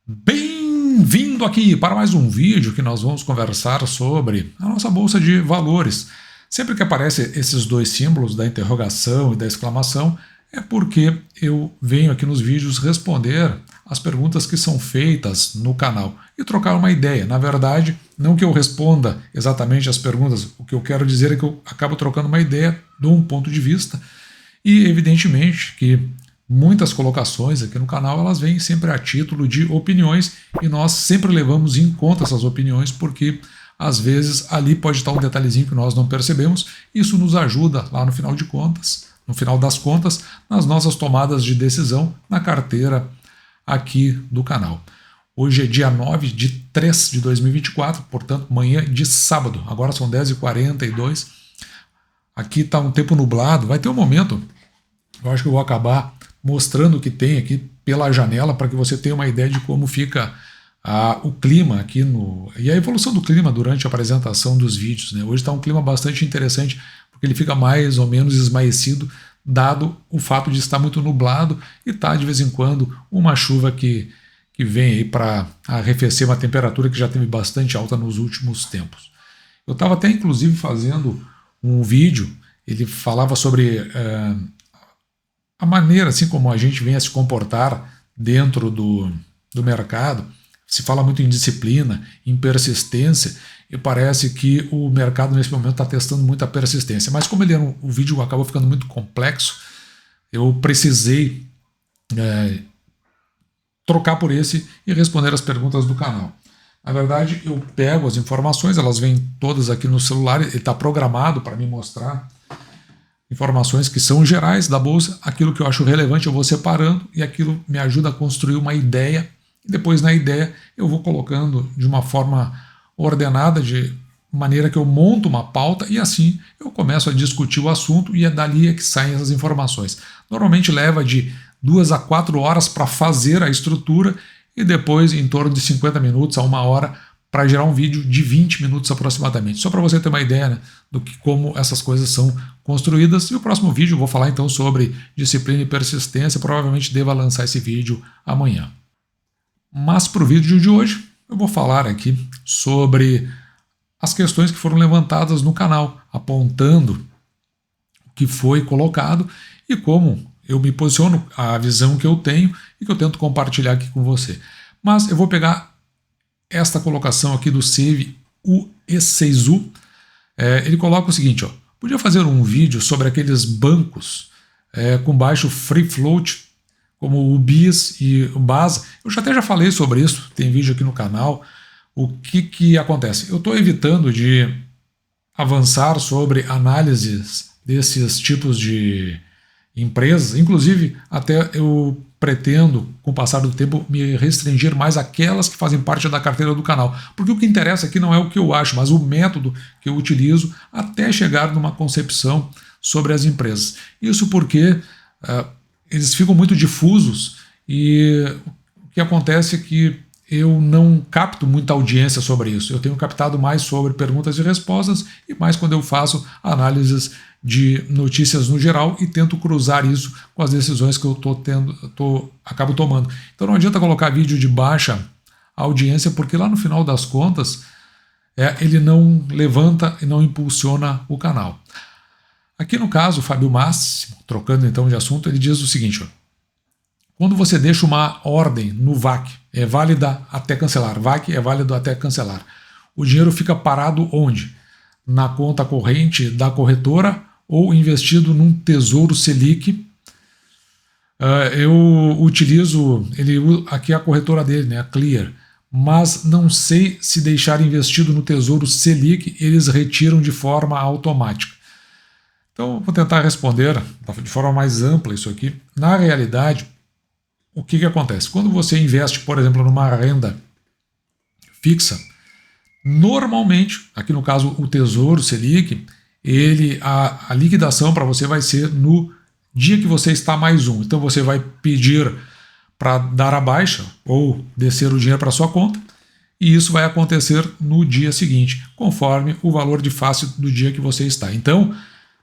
Bem-vindo aqui para mais um vídeo que nós vamos conversar sobre a nossa bolsa de valores. Sempre que aparecem esses dois símbolos da interrogação e da exclamação, é porque eu venho aqui nos vídeos responder as perguntas que são feitas no canal e trocar uma ideia. Na verdade, não que eu responda exatamente as perguntas, o que eu quero dizer é que eu acabo trocando uma ideia, dou um ponto de vista e, evidentemente, que muitas colocações aqui no canal elas vêm sempre a título de opiniões e nós sempre levamos em conta essas opiniões porque às vezes ali pode estar um detalhezinho que nós não percebemos. Isso nos ajuda lá no final de contas, no final das contas, nas nossas tomadas de decisão na carteira aqui do canal. Hoje é dia 9 de 3 de 2024, portanto manhã de sábado, agora são 10h42. Aqui está um tempo nublado, vai ter um momento, eu acho que eu vou acabar mostrando o que tem aqui pela janela para que você tenha uma ideia de como fica o clima aqui e a evolução do clima durante a apresentação dos vídeos, né? Hoje está um clima bastante interessante porque ele fica mais ou menos esmaecido dado o fato de estar muito nublado e tá de vez em quando uma chuva que vem aí para arrefecer uma temperatura que já teve bastante alta nos últimos tempos. Eu estava até inclusive fazendo um vídeo, ele falava sobre a maneira assim como a gente vem a se comportar dentro do mercado. Se fala muito em disciplina, em persistência, e parece que o mercado nesse momento está testando muita persistência. Mas como o vídeo acabou ficando muito complexo, eu precisei trocar por esse e responder as perguntas do canal. Na verdade, eu pego as informações, elas vêm todas aqui no celular, ele está programado para me mostrar informações que são gerais da bolsa, aquilo que eu acho relevante eu vou separando e aquilo me ajuda a construir uma ideia. E depois na ideia eu vou colocando de uma forma ordenada, de maneira que eu monto uma pauta e assim eu começo a discutir o assunto e é dali que saem essas informações. Normalmente leva de 2 a 4 horas para fazer a estrutura e depois em torno de 50 minutos a 1 hora para gerar um vídeo de 20 minutos aproximadamente. Só para você ter uma ideia, né, do que como essas coisas são construídas. E o próximo vídeo eu vou falar então sobre disciplina e persistência. Provavelmente deva lançar esse vídeo amanhã. Mas para o vídeo de hoje eu vou falar aqui sobre as questões que foram levantadas no canal, apontando o que foi colocado e como eu me posiciono, a visão que eu tenho e que eu tento compartilhar aqui com você. Mas eu vou pegar esta colocação aqui do Save UE6U. Ele coloca o seguinte, ó: podia fazer um vídeo sobre aqueles bancos com baixo free float, como o BIS e o BASA. Eu já falei sobre isso, tem vídeo aqui no canal. O que acontece? Eu estou evitando de avançar sobre análises desses tipos de empresas, inclusive até eu pretendo, com o passar do tempo, me restringir mais àquelas que fazem parte da carteira do canal, porque o que interessa aqui não é o que eu acho, mas o método que eu utilizo até chegar numa concepção sobre as empresas. Isso porque eles ficam muito difusos e o que acontece é que eu não capto muita audiência sobre isso. Eu tenho captado mais sobre perguntas e respostas e mais quando eu faço análises de notícias no geral e tento cruzar isso com as decisões que eu acabo tomando. Então não adianta colocar vídeo de baixa audiência, porque lá no final das contas ele não levanta e não impulsiona o canal. Aqui no caso, o Fábio Máximo, trocando então de assunto, ele diz o seguinte, ó: quando você deixa uma ordem no VAC, é válida até cancelar. VAC é válido até cancelar. O dinheiro fica parado onde? Na conta corrente da corretora ou investido num Tesouro Selic. Eu utilizo, aqui a corretora dele, né, a Clear, mas não sei se deixar investido no Tesouro Selic, eles retiram de forma automática. Então, vou tentar responder de forma mais ampla isso aqui. Na realidade, o que acontece? Quando você investe, por exemplo, numa renda fixa, normalmente, aqui no caso o Tesouro Selic, a liquidação para você vai ser no dia que você está mais um. Então você vai pedir para dar a baixa ou descer o dinheiro para sua conta e isso vai acontecer no dia seguinte, conforme o valor de face do dia que você está. Então,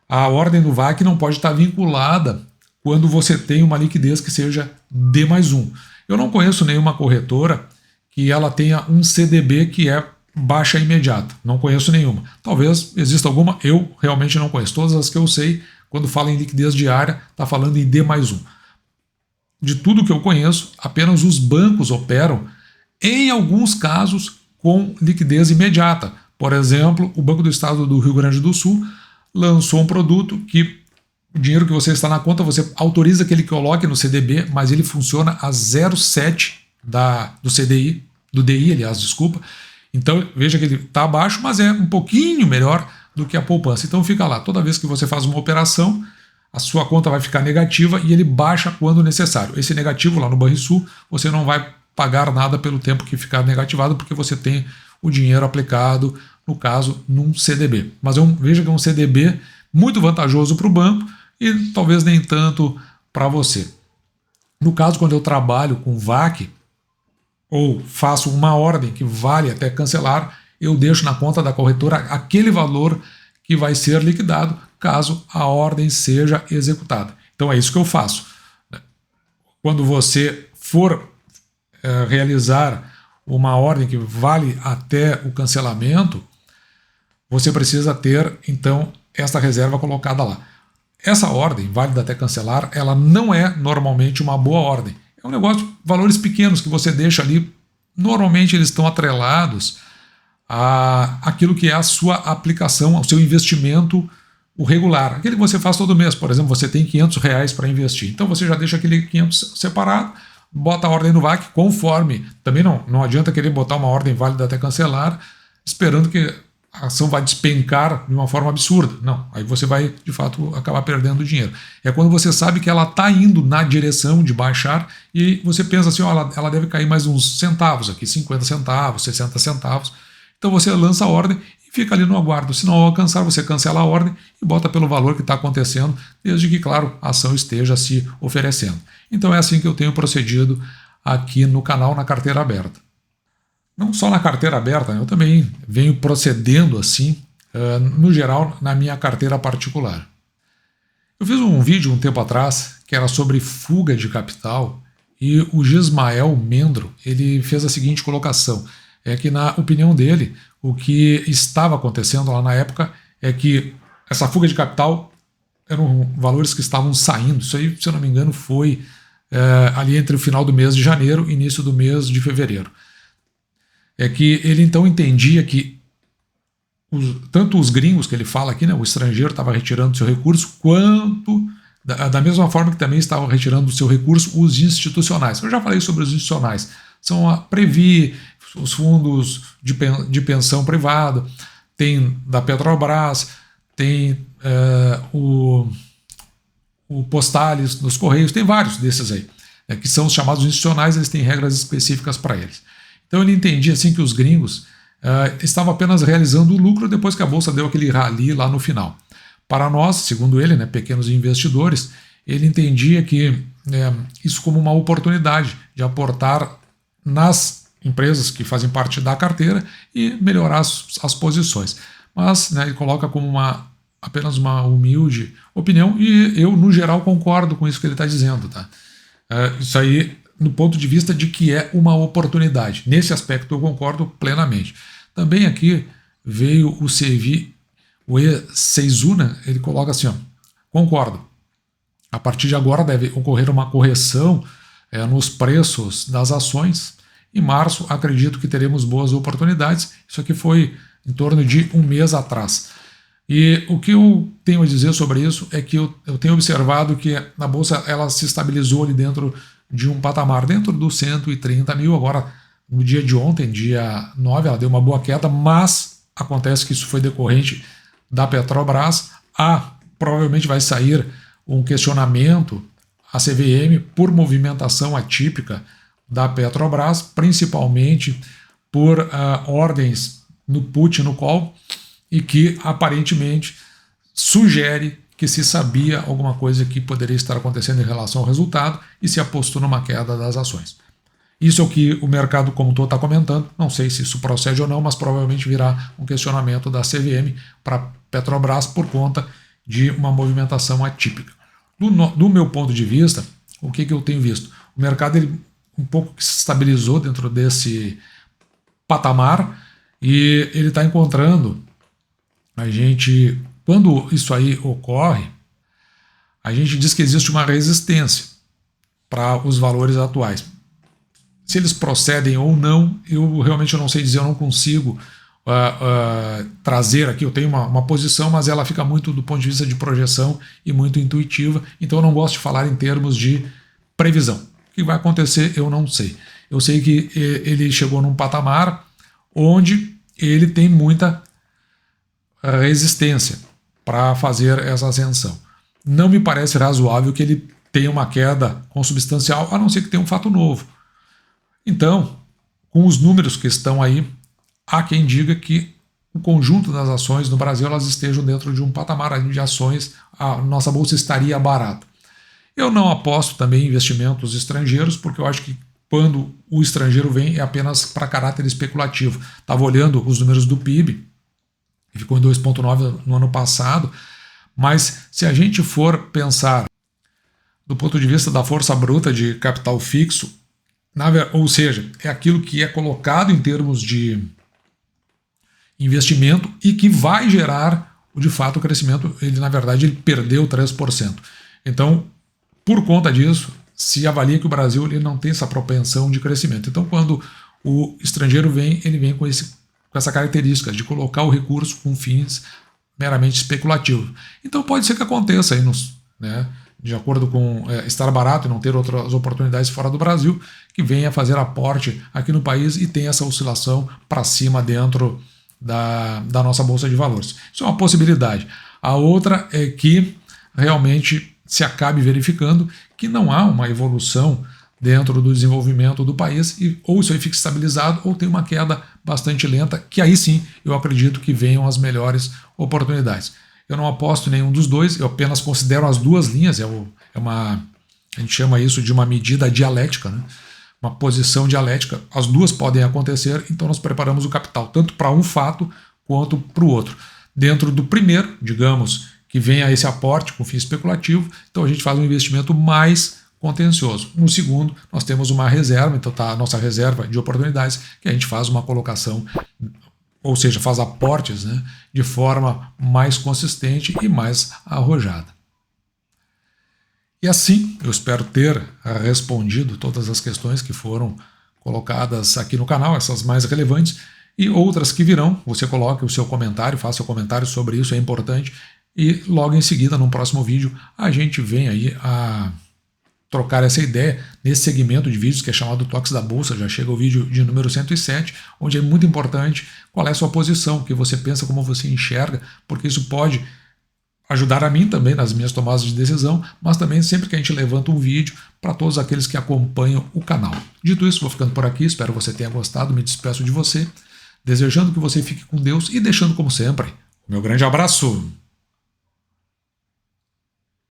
a ordem do VAC não pode estar vinculada quando você tem uma liquidez que seja D+1. Eu não conheço nenhuma corretora que ela tenha um CDB que é baixa imediata. Não conheço nenhuma. Talvez exista alguma, eu realmente não conheço. Todas as que eu sei, quando fala em liquidez diária, está falando em D+1. De tudo que eu conheço, apenas os bancos operam, em alguns casos, com liquidez imediata. Por exemplo, o Banco do Estado do Rio Grande do Sul lançou um produto que o dinheiro que você está na conta, você autoriza que ele coloque no CDB, mas ele funciona a 0,7 do CDI, do DI, aliás, desculpa. Então veja que ele está abaixo, mas é um pouquinho melhor do que a poupança. Então fica lá, toda vez que você faz uma operação, a sua conta vai ficar negativa e ele baixa quando necessário. Esse negativo lá no Banrisul, você não vai pagar nada pelo tempo que ficar negativado, porque você tem o dinheiro aplicado, no caso, num CDB. Mas veja que é um CDB muito vantajoso para o banco e talvez nem tanto para você. No caso, quando eu trabalho com VAC, ou faço uma ordem que vale até cancelar, eu deixo na conta da corretora aquele valor que vai ser liquidado caso a ordem seja executada. Então é isso que eu faço. Quando você for realizar uma ordem que vale até o cancelamento, você precisa ter, então, essa reserva colocada lá. Essa ordem, válida até cancelar, ela não é normalmente uma boa ordem. É um negócio, valores pequenos que você deixa ali, normalmente eles estão atrelados àquilo que é a sua aplicação, ao seu investimento, o regular. Aquele que você faz todo mês, por exemplo, você tem R$500 para investir. Então você já deixa aquele 500 separado, bota a ordem no VAC conforme. Também não adianta querer botar uma ordem válida até cancelar, esperando que a ação vai despencar de uma forma absurda. Não, aí você vai, de fato, acabar perdendo dinheiro. É quando você sabe que ela está indo na direção de baixar e você pensa assim, ela deve cair mais uns centavos aqui, 50 centavos, 60 centavos. Então você lança a ordem e fica ali no aguardo. Se não alcançar, você cancela a ordem e bota pelo valor que está acontecendo, desde que, claro, a ação esteja se oferecendo. Então é assim que eu tenho procedido aqui no canal, na carteira aberta. Não só na carteira aberta, eu também venho procedendo assim, no geral, na minha carteira particular. Eu fiz um vídeo um tempo atrás que era sobre fuga de capital e o Gismael Mendro ele fez a seguinte colocação, é que na opinião dele, o que estava acontecendo lá na época é que essa fuga de capital eram valores que estavam saindo, isso aí, se eu não me engano, foi ali entre o final do mês de janeiro e início do mês de fevereiro. É que ele então entendia que tanto os gringos que ele fala aqui, né, o estrangeiro estava retirando seu recurso, quanto da mesma forma que também estavam retirando do seu recurso os institucionais. Eu já falei sobre os institucionais. São a Previ, os fundos de pensão privada, tem da Petrobras, tem o Postales, dos Correios, tem vários desses aí, que são os chamados institucionais, eles têm regras específicas para eles. Então ele entendia assim que os gringos estavam apenas realizando o lucro depois que a bolsa deu aquele rally lá no final. Para nós, segundo ele, né, pequenos investidores, ele entendia que isso como uma oportunidade de aportar nas empresas que fazem parte da carteira e melhorar as posições. Mas ele coloca como apenas uma humilde opinião e eu, no geral, concordo com isso que ele está dizendo. Tá? Isso aí no ponto de vista de que é uma oportunidade. Nesse aspecto eu concordo plenamente. Também aqui veio o Seizuna, ele coloca assim, concordo. A partir de agora deve ocorrer uma correção nos preços das ações. Em março, acredito que teremos boas oportunidades. Isso aqui foi em torno de um mês atrás. E o que eu tenho a dizer sobre isso é que eu tenho observado que a bolsa ela se estabilizou ali dentro de um patamar, dentro dos 130 mil. Agora, no dia de ontem, dia 9, ela deu uma boa queda, mas acontece que isso foi decorrente da Petrobras. Provavelmente vai sair um questionamento à CVM por movimentação atípica da Petrobras, principalmente por ordens no put e no call, e que aparentemente sugere que se sabia alguma coisa que poderia estar acontecendo em relação ao resultado e se apostou numa queda das ações. Isso é o que o mercado como um todo está comentando, não sei se isso procede ou não, mas provavelmente virá um questionamento da CVM para Petrobras por conta de uma movimentação atípica. Do meu ponto de vista, o que eu tenho visto? O mercado ele um pouco que se estabilizou dentro desse patamar e ele está encontrando a gente, quando isso aí ocorre, a gente diz que existe uma resistência para os valores atuais. Se eles procedem ou não, eu realmente não sei dizer, eu não consigo trazer aqui. Eu tenho uma posição, mas ela fica muito do ponto de vista de projeção e muito intuitiva, então eu não gosto de falar em termos de previsão. O que vai acontecer, eu não sei. Eu sei que ele chegou num patamar onde ele tem muita resistência para fazer essa ascensão. Não me parece razoável que ele tenha uma queda consubstancial, a não ser que tenha um fato novo. Então, com os números que estão aí, há quem diga que o conjunto das ações no Brasil elas estejam dentro de um patamar de ações, a nossa bolsa estaria barata. Eu não aposto também em investimentos estrangeiros, porque eu acho que quando o estrangeiro vem é apenas para caráter especulativo. Estava olhando os números do PIB, que ficou em 2,9 no ano passado, mas se a gente for pensar do ponto de vista da força bruta de capital fixo, ou seja, é aquilo que é colocado em termos de investimento e que vai gerar, de fato, o crescimento, ele na verdade ele perdeu 3%. Então, por conta disso, se avalia que o Brasil ele não tem essa propensão de crescimento. Então, quando o estrangeiro vem, ele vem com essa característica de colocar o recurso com fins meramente especulativos. Então, pode ser que aconteça aí de acordo com estar barato e não ter outras oportunidades fora do Brasil, que venha fazer aporte aqui no país e tenha essa oscilação para cima dentro da nossa Bolsa de Valores. Isso é uma possibilidade. A outra é que realmente se acabe verificando que não há uma evolução dentro do desenvolvimento do país, ou isso aí fica estabilizado ou tem uma queda bastante lenta, que aí sim eu acredito que venham as melhores oportunidades. Eu não aposto em nenhum dos dois, eu apenas considero as duas linhas, a gente chama isso de uma medida dialética, né? Uma posição dialética, as duas podem acontecer, então nós preparamos o capital, tanto para um fato quanto para o outro. Dentro do primeiro, digamos, que venha esse aporte com fim especulativo, então a gente faz um investimento mais contencioso. No segundo, nós temos uma reserva, então está a nossa reserva de oportunidades, que a gente faz uma colocação, ou seja, faz aportes de forma mais consistente e mais arrojada. E assim, eu espero ter respondido todas as questões que foram colocadas aqui no canal, essas mais relevantes, e outras que virão. Você coloque o seu comentário, faça o comentário sobre isso, é importante, e logo em seguida, no próximo vídeo, a gente vem aí a trocar essa ideia nesse segmento de vídeos que é chamado Toques da Bolsa. Já chega o vídeo de número 107, onde é muito importante qual é a sua posição, o que você pensa, como você enxerga, porque isso pode ajudar a mim também nas minhas tomadas de decisão, mas também sempre que a gente levanta um vídeo para todos aqueles que acompanham o canal. Dito isso, vou ficando por aqui, espero que você tenha gostado, me despeço de você, desejando que você fique com Deus e deixando, como sempre, o meu grande abraço.